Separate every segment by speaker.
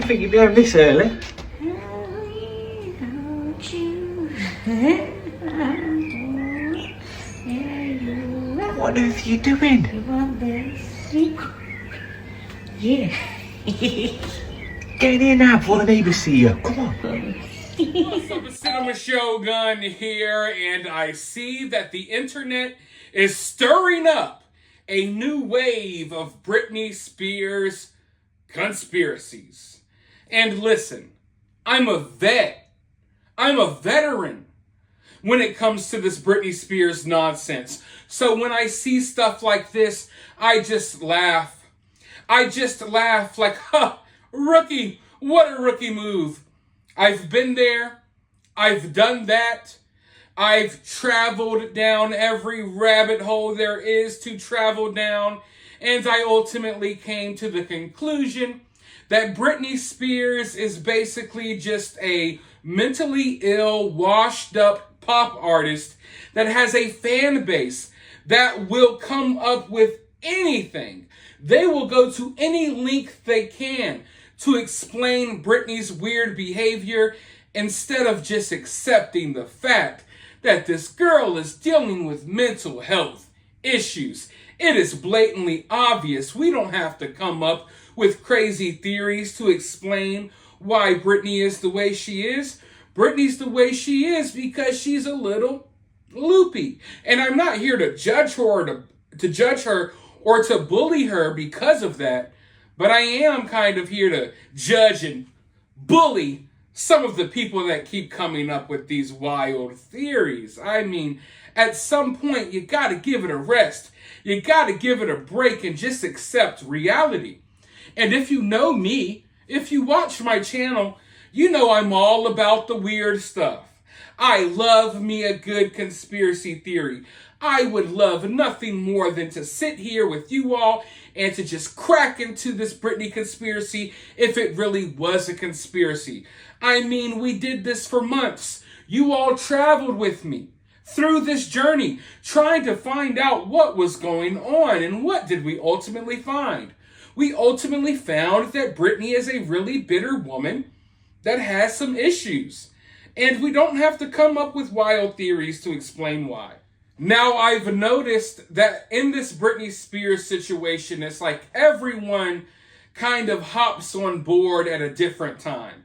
Speaker 1: think you'd be home this early. What on earth are you doing?
Speaker 2: Yeah.
Speaker 1: Get in here now before the neighbours see you. Come on.
Speaker 3: What's up, it's Cinema Shogun here, and I see that the internet is stirring up a new wave of Britney Spears conspiracies. And listen, I'm a veteran when it comes to this Britney Spears nonsense. So when I see stuff like this, I just laugh. Like, rookie, what a rookie move. I've been there. I've done that. I've traveled down every rabbit hole there is to travel down. And I ultimately came to the conclusion that Britney Spears is basically just a mentally ill, washed up pop artist that has a fan base that will come up with anything. They will go to any length they can to explain Britney's weird behavior instead of just accepting the fact that this girl is dealing with mental health issues. It is blatantly obvious. We don't have to come up with crazy theories to explain why Britney is the way she is. Britney's the way she is because she's a little loopy. And I'm not here to judge her or to bully her because of that. But I am kind of here to judge and bully some of the people that keep coming up with these wild theories. I mean, at some point, you got to give it a rest. You got to give it a break and just accept reality. And if you know me, if you watch my channel, you know I'm all about the weird stuff. I love me a good conspiracy theory. I would love nothing more than to sit here with you all and to just crack into this Britney conspiracy if it really was a conspiracy. I mean, we did this for months. You all traveled with me through this journey, trying to find out what was going on. And what did we ultimately find? We ultimately found that Britney is a really bitter woman that has some issues. And we don't have to come up with wild theories to explain why. Now, I've noticed that in this Britney Spears situation, it's like everyone kind of hops on board at a different time.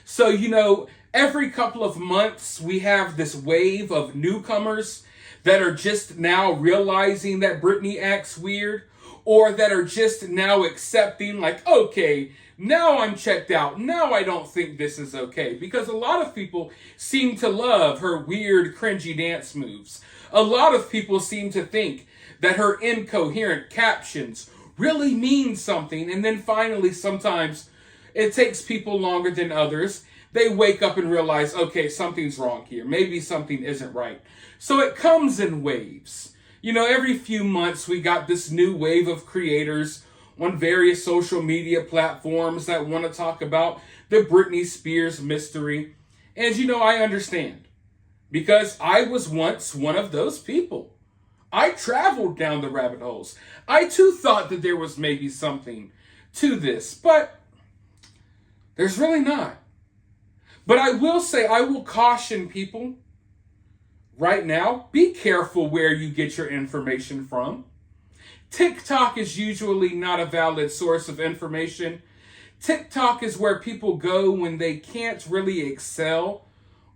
Speaker 3: So, every couple of months, we have this wave of newcomers that are just now realizing that Britney acts weird, or that are just now accepting, like, okay, now I'm checked out. Now I don't think this is okay. Because a lot of people seem to love her weird, cringy dance moves. A lot of people seem to think that her incoherent captions really mean something. And then finally, sometimes it takes people longer than others. They wake up and realize, okay, something's wrong here. Maybe something isn't right. So it comes in waves. Every few months we got this new wave of creators on various social media platforms that want to talk about the Britney Spears mystery. And I understand. Because I was once one of those people. I traveled down the rabbit holes. I too thought that there was maybe something to this, but there's really not. But I will say, I will caution people right now, be careful where you get your information from. TikTok is usually not a valid source of information. TikTok is where people go when they can't really excel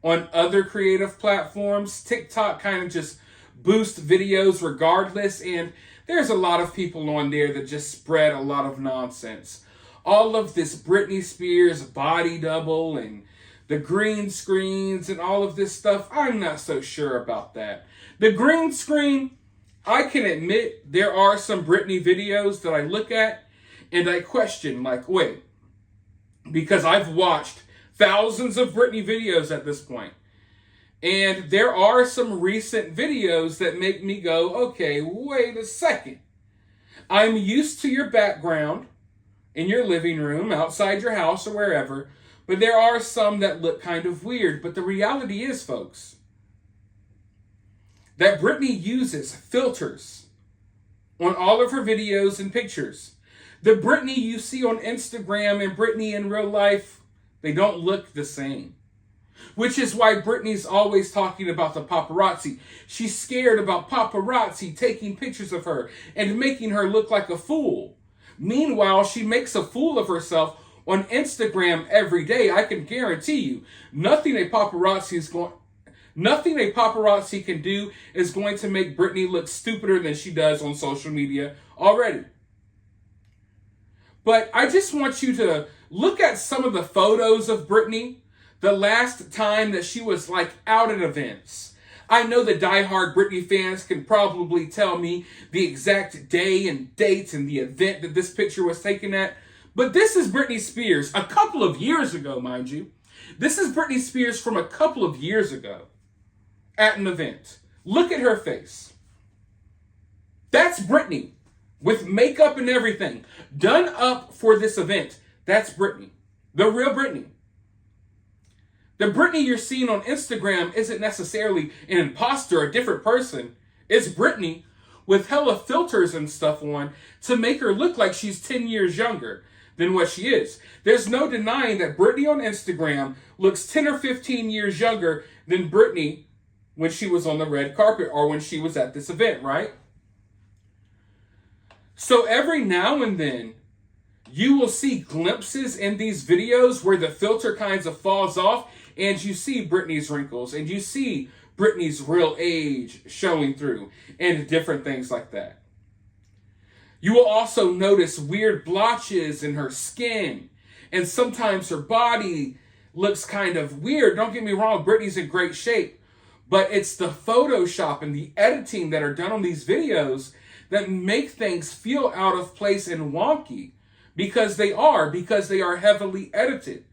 Speaker 3: on other creative platforms. TikTok kind of just boosts videos regardless, and there's a lot of people on there that just spread a lot of nonsense. All of this Britney Spears body double and the green screens and all of this stuff, I'm not so sure about that. The green screen, I can admit there are some Britney videos that I look at and I question, like, wait, because I've watched thousands of Britney videos at this point. And there are some recent videos that make me go, okay, wait a second. I'm used to your background in your living room, outside your house, or wherever, but there are some that look kind of weird. But the reality is, folks, that Britney uses filters on all of her videos and pictures The Brittany you see on Instagram and Brittany in real life, they don't look the same. Which is why Brittany's always talking about the paparazzi. She's scared about paparazzi taking pictures of her and making her look like a fool. Meanwhile, she makes a fool of herself on Instagram every day. I can guarantee you, nothing a paparazzi can do is going to make Brittany look stupider than she does on social media already. But I just want you to look at some of the photos of Brittany the last time that she was like out at events. I know the diehard Britney fans can probably tell me the exact day and date and the event that this picture was taken at. But this is Britney Spears a couple of years ago, mind you. This is Britney Spears from a couple of years ago at an event. Look at her face. That's Britney with makeup and everything done up for this event. That's Britney, the real Britney. The Britney you're seeing on Instagram isn't necessarily an imposter, a different person. It's Britney with hella filters and stuff on to make her look like she's 10 years younger than what she is. There's no denying that Britney on Instagram looks 10 or 15 years younger than Britney when she was on the red carpet or when she was at this event, right? So every now and then, you will see glimpses in these videos where the filter kind of falls off and you see Britney's wrinkles and you see Britney's real age showing through and different things like that. You will also notice weird blotches in her skin and sometimes her body looks kind of weird. Don't get me wrong, Britney's in great shape, but it's the Photoshop and the editing that are done on these videos that make things feel out of place and wonky. Because they are heavily edited.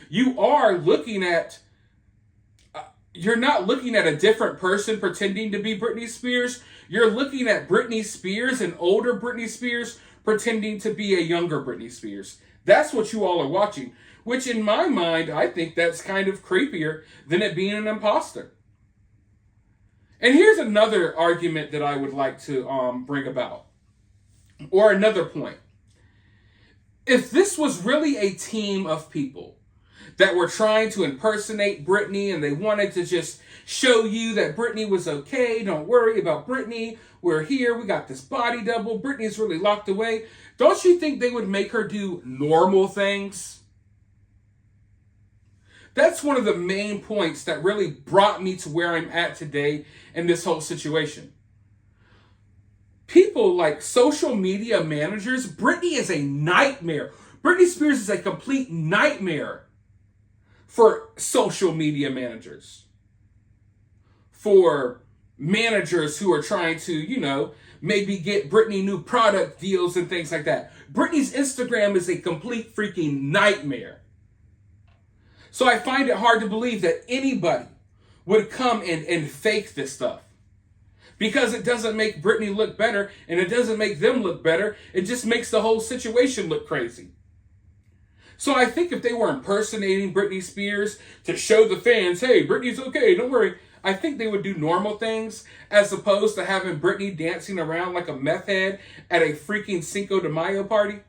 Speaker 3: You are looking at, you're not looking at a different person pretending to be Britney Spears. You're looking at Britney Spears, an older Britney Spears, pretending to be a younger Britney Spears. That's what you all are watching. Which in my mind, I think that's kind of creepier than it being an imposter. And here's another argument that I would like to bring about. Or another point. If this was really a team of people that were trying to impersonate Britney and they wanted to just show you that Britney was okay, don't worry about Britney, we're here, we got this body double, Britney's really locked away, don't you think they would make her do normal things? That's one of the main points that really brought me to where I'm at today in this whole situation. People like social media managers, Britney is a nightmare. Britney Spears is a complete nightmare for social media managers. For managers who are trying to, maybe get Britney new product deals and things like that. Britney's Instagram is a complete freaking nightmare. So I find it hard to believe that anybody would come and fake this stuff. Because it doesn't make Britney look better, and it doesn't make them look better. It just makes the whole situation look crazy. So I think if they were impersonating Britney Spears to show the fans, hey, Britney's okay, don't worry, I think they would do normal things as opposed to having Britney dancing around like a meth head at a freaking Cinco de Mayo party.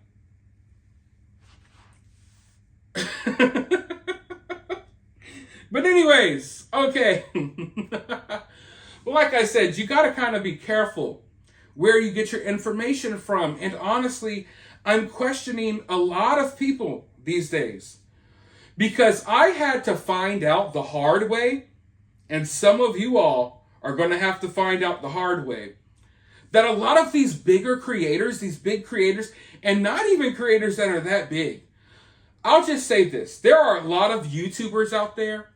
Speaker 3: But anyways, okay. Well, like I said, you got to kind of be careful where you get your information from. And honestly, I'm questioning a lot of people these days because I had to find out the hard way, and some of you all are going to have to find out the hard way, that a lot of these bigger creators, these big creators, and not even creators that are that big, I'll just say this, there are a lot of YouTubers out there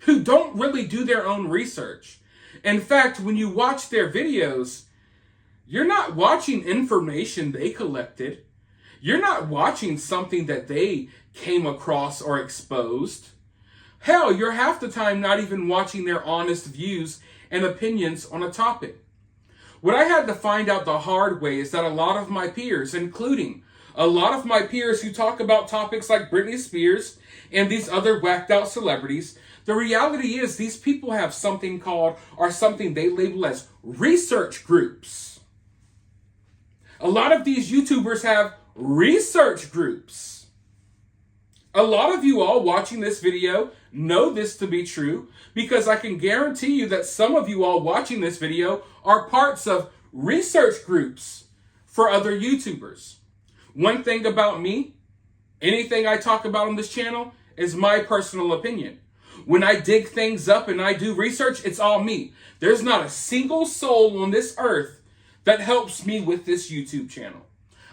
Speaker 3: who don't really do their own research. In fact, when you watch their videos, you're not watching information they collected. You're not watching something that they came across or exposed. Hell, you're half the time not even watching their honest views and opinions on a topic. What I had to find out the hard way is that a lot of my peers, including a lot of my peers who talk about topics like Britney Spears and these other whacked out celebrities, the reality is these people have something called, or something they label as research groups. A lot of these YouTubers have research groups. A lot of you all watching this video know this to be true because I can guarantee you that some of you all watching this video are parts of research groups for other YouTubers. One thing about me, anything I talk about on this channel is my personal opinion. When I dig things up and I do research, it's all me. There's not a single soul on this earth that helps me with this YouTube channel.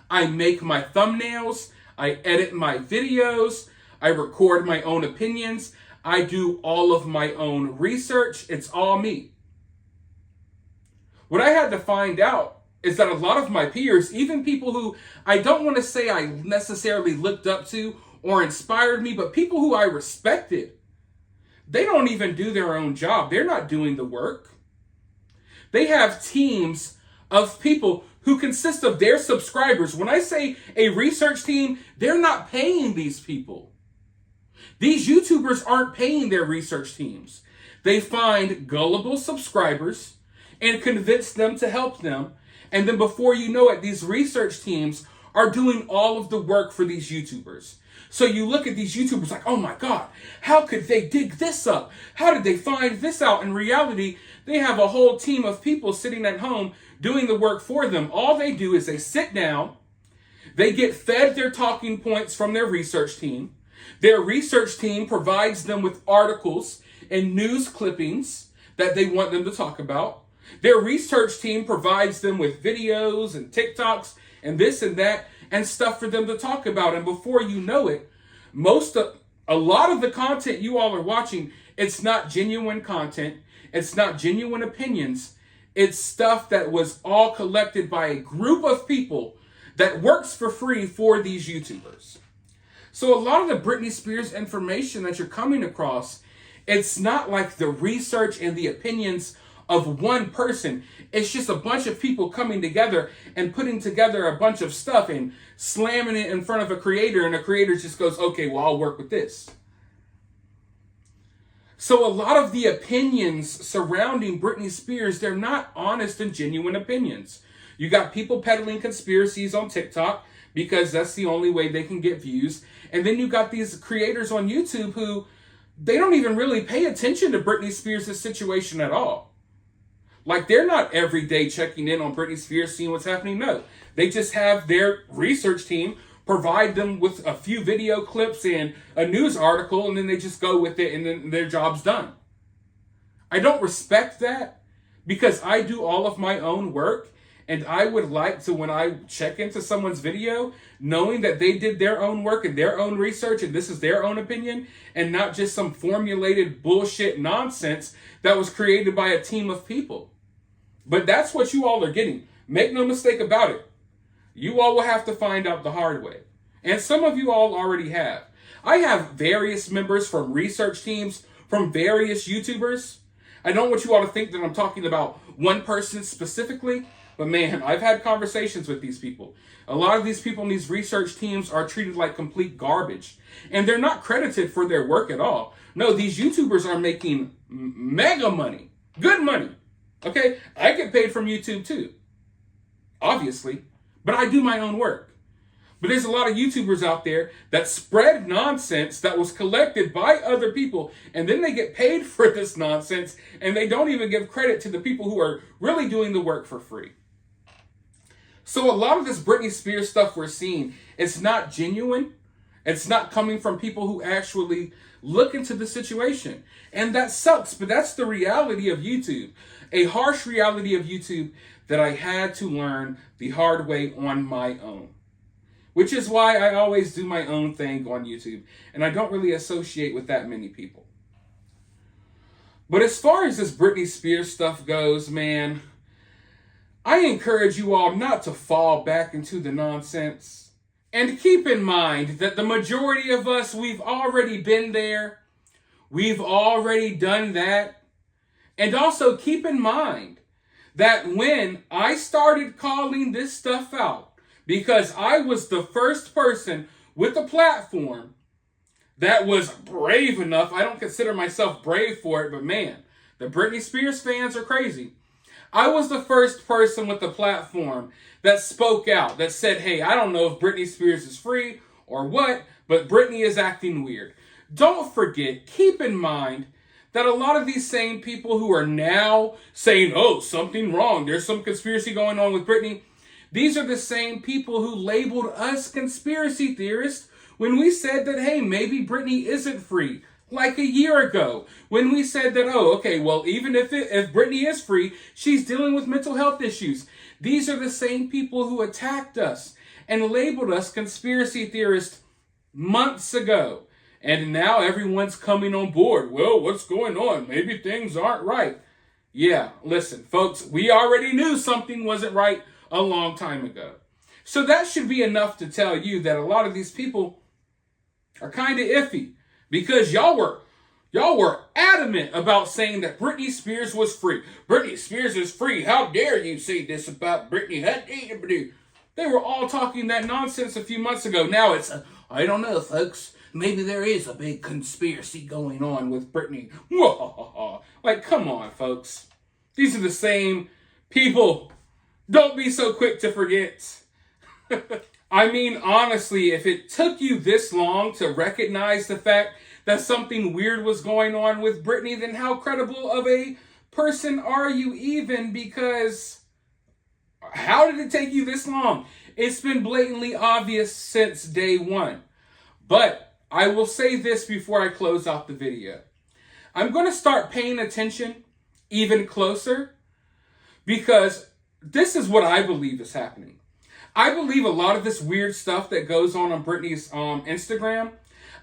Speaker 3: I make my thumbnails, I edit my videos, I record my own opinions, I do all of my own research. It's all me. What I had to find out is that a lot of my peers, even people who I don't want to say I necessarily looked up to or inspired me, but people who I respected, they don't even do their own job. They're not doing the work. They have teams of people who consist of their subscribers. When I say a research team, they're not paying these people. These YouTubers aren't paying their research teams. They find gullible subscribers and convince them to help them. And then before you know it, these research teams are doing all of the work for these YouTubers. So you look at these YouTubers like, oh my God, how could they dig this up? How did they find this out? In reality, they have a whole team of people sitting at home doing the work for them. All they do is they sit down, they get fed their talking points from their research team. Their research team provides them with articles and news clippings that they want them to talk about. Their research team provides them with videos and TikToks and this and that and stuff for them to talk about. And before you know it, a lot of the content you all are watching, it's not genuine content. It's not genuine opinions. It's stuff that was all collected by a group of people that works for free for these YouTubers. So a lot of the Britney Spears information that you're coming across, it's not like the research and the opinions of one person. It's just a bunch of people coming together and putting together a bunch of stuff and slamming it in front of a creator, and the creator just goes, okay, well, I'll work with this. So a lot of the opinions surrounding Britney Spears, they're not honest and genuine opinions. You got people peddling conspiracies on TikTok because that's the only way they can get views. And then you got these creators on YouTube who, they don't even really pay attention to Britney Spears' situation at all. Like, they're not every day checking in on Britney Spears, seeing what's happening. No, they just have their research team provide them with a few video clips and a news article, and then they just go with it, and then their job's done. I don't respect that because I do all of my own work, and I would like to, when I check into someone's video, knowing that they did their own work and their own research, and this is their own opinion, and not just some formulated bullshit nonsense that was created by a team of people. But that's what you all are getting. Make no mistake about it. You all will have to find out the hard way. And some of you all already have. I have various members from research teams, from various YouTubers. I don't want you all to think that I'm talking about one person specifically, but man, I've had conversations with these people. A lot of these people in these research teams are treated like complete garbage. And they're not credited for their work at all. No, these YouTubers are making mega money. Good money. Okay? I get paid from YouTube too. Obviously. But I do my own work. But there's a lot of YouTubers out there that spread nonsense that was collected by other people, and then they get paid for this nonsense, and they don't even give credit to the people who are really doing the work for free. So a lot of this Britney Spears stuff we're seeing, it's not genuine. It's not coming from people who actually look into the situation. And that sucks, but that's the reality of YouTube. A harsh reality of YouTube that I had to learn the hard way on my own. Which is why I always do my own thing on YouTube. And I don't really associate with that many people. But as far as this Britney Spears stuff goes, man, I encourage you all not to fall back into the nonsense. And keep in mind that the majority of us, we've already been there. We've already done that. And also keep in mind that when I started calling this stuff out, because I was the first person with a platform that was brave enough, I don't consider myself brave for it, but man, the Britney Spears fans are crazy. I was the first person with the platform that spoke out, that said, hey, I don't know if Britney Spears is free or what, but Britney is acting weird. Don't forget, keep in mind that a lot of these same people who are now saying, oh, something wrong, there's some conspiracy going on with Britney, these are the same people who labeled us conspiracy theorists when we said that, hey, maybe Britney isn't free. Like a year ago, when we said that, oh, okay, well, even if Britney is free, she's dealing with mental health issues. These are the same people who attacked us and labeled us conspiracy theorists months ago. And now everyone's coming on board. Well, what's going on? Maybe things aren't right. Yeah, listen, folks, we already knew something wasn't right a long time ago. So that should be enough to tell you that a lot of these people are kind of iffy. Because y'all were adamant about saying that Britney Spears was free. Britney Spears is free. How dare you say this about Britney? They were all talking that nonsense a few months ago. Now it's, I don't know, folks. Maybe there is a big conspiracy going on with Britney. Like, come on, folks. These are the same people. Don't be so quick to forget. I mean, honestly, if it took you this long to recognize the fact that something weird was going on with Britney, then how credible of a person are you even? Because how did it take you this long? It's been blatantly obvious since day one. But I will say this before I close out the video. I'm going to start paying attention even closer because this is what I believe is happening. I believe a lot of this weird stuff that goes on Britney's Instagram,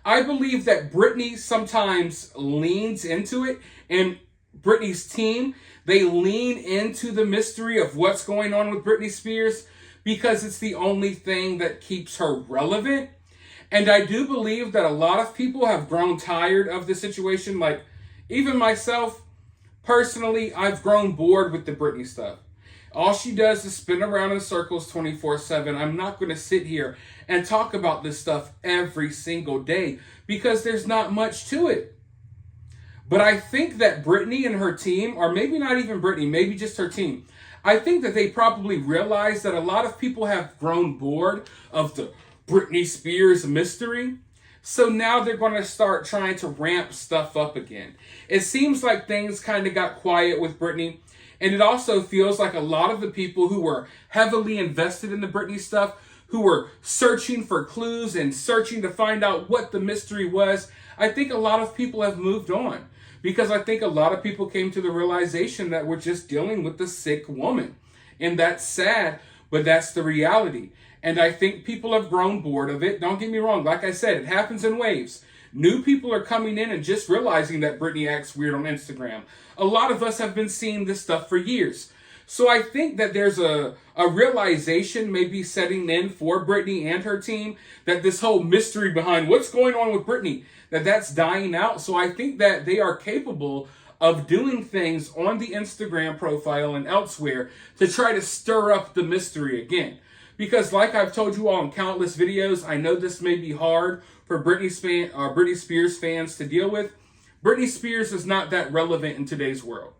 Speaker 3: I believe that Britney sometimes leans into it, and Britney's team, they lean into the mystery of what's going on with Britney Spears because it's the only thing that keeps her relevant. And I do believe that a lot of people have grown tired of the situation. Like, even myself, personally, I've grown bored with the Britney stuff. All she does is spin around in circles 24/7. I'm not going to sit here and talk about this stuff every single day because there's not much to it. But I think that Britney and her team, or maybe not even Britney, maybe just her team, I think that they probably realize that a lot of people have grown bored of the Britney Spears mystery. So now they're going to start trying to ramp stuff up again. It seems like things kind of got quiet with Britney. And it also feels like a lot of the people who were heavily invested in the Britney stuff, who were searching for clues and searching to find out what the mystery was, I think a lot of people have moved on. Because I think a lot of people came to the realization that we're just dealing with a sick woman. And that's sad, but that's the reality. And I think people have grown bored of it. Don't get me wrong. Like I said, it happens in waves. New people are coming in and just realizing that Britney acts weird on Instagram. A lot of us have been seeing this stuff for years. So I think that there's a realization maybe setting in for Britney and her team that this whole mystery behind what's going on with Britney, that's dying out. So I think that they are capable of doing things on the Instagram profile and elsewhere to try to stir up the mystery again. Because like I've told you all in countless videos, I know this may be hard for Britney Spears fans to deal with. Britney Spears is not that relevant in today's world.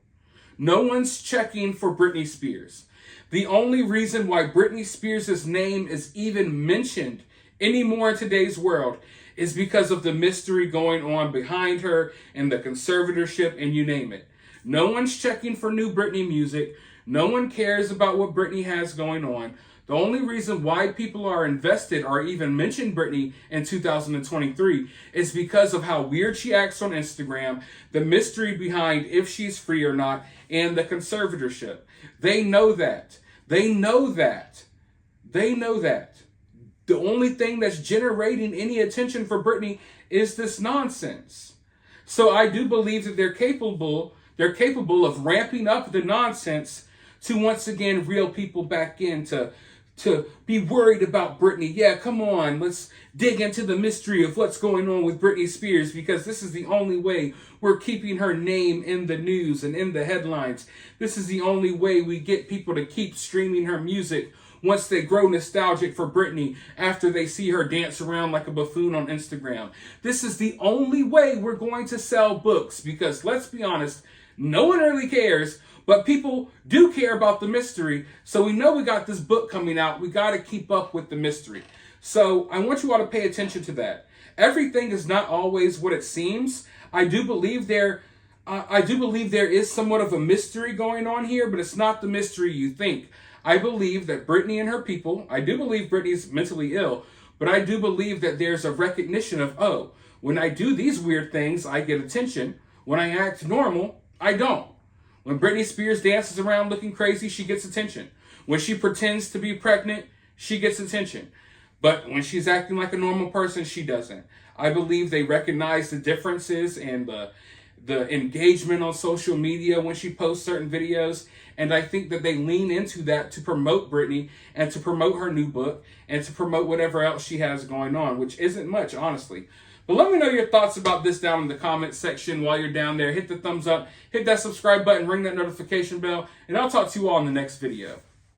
Speaker 3: No one's checking for Britney Spears. The only reason why Britney Spears' name is even mentioned anymore in today's world is because of the mystery going on behind her and the conservatorship and you name it. No one's checking for new Britney music. No one cares about what Britney has going on. The only reason why people are invested or even mention Britney in 2023 is because of how weird she acts on Instagram, the mystery behind if she's free or not, and the conservatorship. They know that. They know that. They know that. The only thing that's generating any attention for Britney is this nonsense. So I do believe that they're capable of ramping up the nonsense to once again reel people back in to be worried about Britney. Yeah, come on, let's dig into the mystery of what's going on with Britney Spears because this is the only way we're keeping her name in the news and in the headlines. This is the only way we get people to keep streaming her music once they grow nostalgic for Britney after they see her dance around like a buffoon on Instagram. This is the only way we're going to sell books because let's be honest, No one really cares, but people do care about the mystery. So we know we got this book coming out. We got to keep up with the mystery. So I want you all to pay attention to that. Everything is not always what it seems. I do believe there is somewhat of a mystery going on here, but it's not the mystery you think. I believe that Brittany and her people, I do believe Brittany's mentally ill, but I do believe that there's a recognition of, oh, when I do these weird things, I get attention. When I act normal, I don't. When Britney Spears dances around looking crazy, she gets attention. When she pretends to be pregnant, she gets attention. But when she's acting like a normal person, she doesn't. I believe they recognize the differences and the engagement on social media when she posts certain videos. And I think that they lean into that to promote Britney and to promote her new book and to promote whatever else she has going on, which isn't much, honestly. But let me know your thoughts about this down in the comment section while you're down there. Hit the thumbs up, hit that subscribe button, ring that notification bell, and I'll talk to you all in the next video.